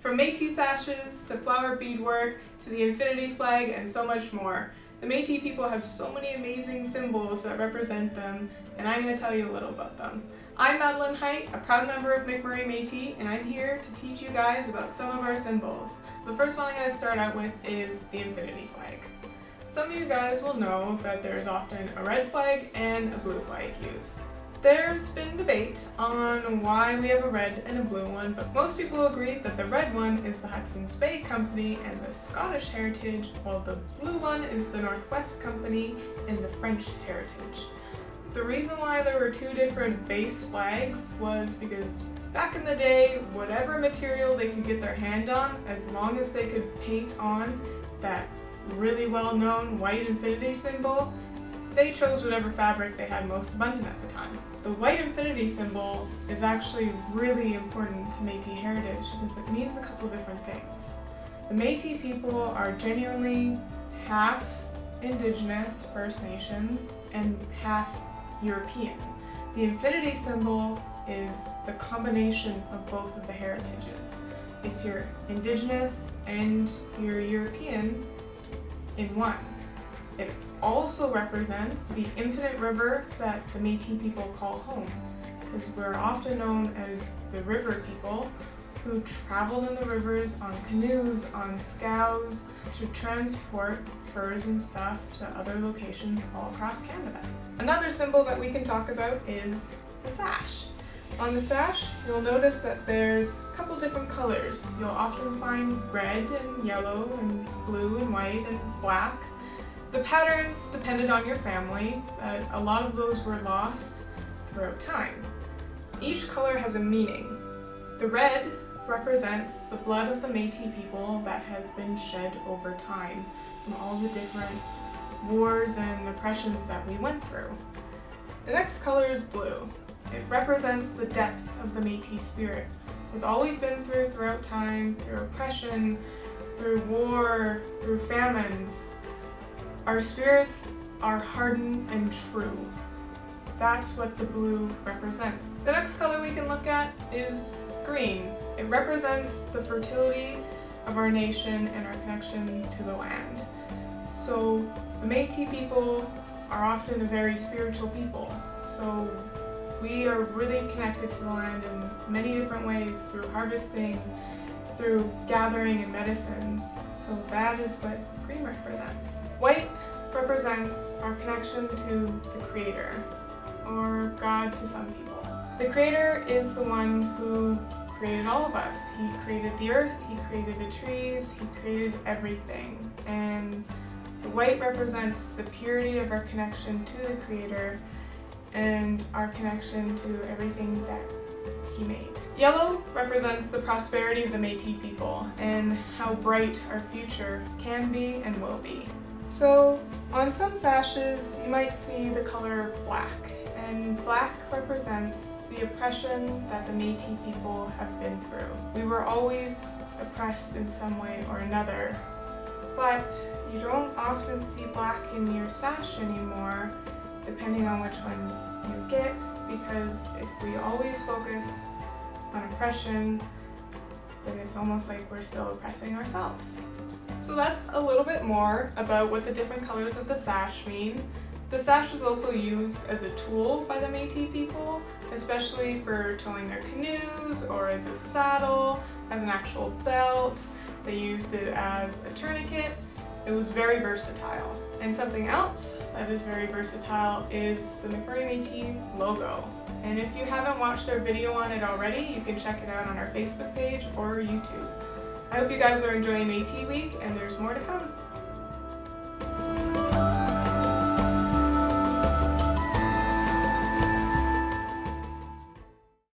From Métis sashes to flower beadwork to the infinity flag and so much more. The Métis people have so many amazing symbols that represent them, and I'm going to tell you a little about them. I'm Madeline Height, a proud member of McMurray Métis, and I'm here to teach you guys about some of our symbols. The first one I'm going to start out with is the infinity flag. Some of you guys will know that there's often a red flag and a blue flag used. There's been debate on why we have a red and a blue one, but most people agree that the red one is the Hudson's Bay Company and the Scottish heritage, while the blue one is the Northwest Company and the French heritage. The reason why there were two different base flags was because back in the day, whatever material they could get their hand on, as long as they could paint on that really well-known white infinity symbol, they chose whatever fabric they had most abundant at the time. The white infinity symbol is actually really important to Métis heritage because it means a couple different things. The Métis people are genuinely half Indigenous First Nations and half European. The infinity symbol is the combination of both of the heritages. It's your Indigenous and your European in one. It also represents the infinite river that the Métis people call home, because we're often known as the river people who traveled in the rivers on canoes, on scows, to transport furs and stuff to other locations all across Canada. Another symbol that we can talk about is the sash. On the sash, you'll notice that there's a couple different colors. You'll often find red and yellow and blue and white and black. The patterns depended on your family, but a lot of those were lost throughout time. Each color has a meaning. The red represents the blood of the Métis people that has been shed over time from all the different wars and oppressions that we went through. The next color is blue. It represents the depth of the Métis spirit. With all we've been through throughout time, through oppression, through war, through famines, our spirits are hardened and true. That's what the blue represents. The next color we can look at is green. It represents the fertility of our nation and our connection to the land. So the Métis people are often a very spiritual people. So we are really connected to the land in many different ways, through harvesting, through gathering and medicines. So that is what green represents. White represents our connection to the Creator, or God to some people. The Creator is the one who created all of us. He created the earth, He created the trees, He created everything. And the white represents the purity of our connection to the Creator and our connection to everything that He made. Yellow represents the prosperity of the Métis people and how bright our future can be and will be. So on some sashes you might see the color black, and black represents the oppression that the Métis people have been through. We were always oppressed in some way or another, but you don't often see black in your sash anymore, depending on which ones you get, because if we always focus on oppression, then it's almost like we're still oppressing ourselves. So that's a little bit more about what the different colors of the sash mean. The sash was also used as a tool by the Métis people, especially for towing their canoes, or as a saddle, as an actual belt. They used it as a tourniquet. It was very versatile. And something else that is very versatile is the McMurray Métis logo. And if you haven't watched our video on it already, you can check it out on our Facebook page or YouTube. I hope you guys are enjoying Métis Week, and there's more to come.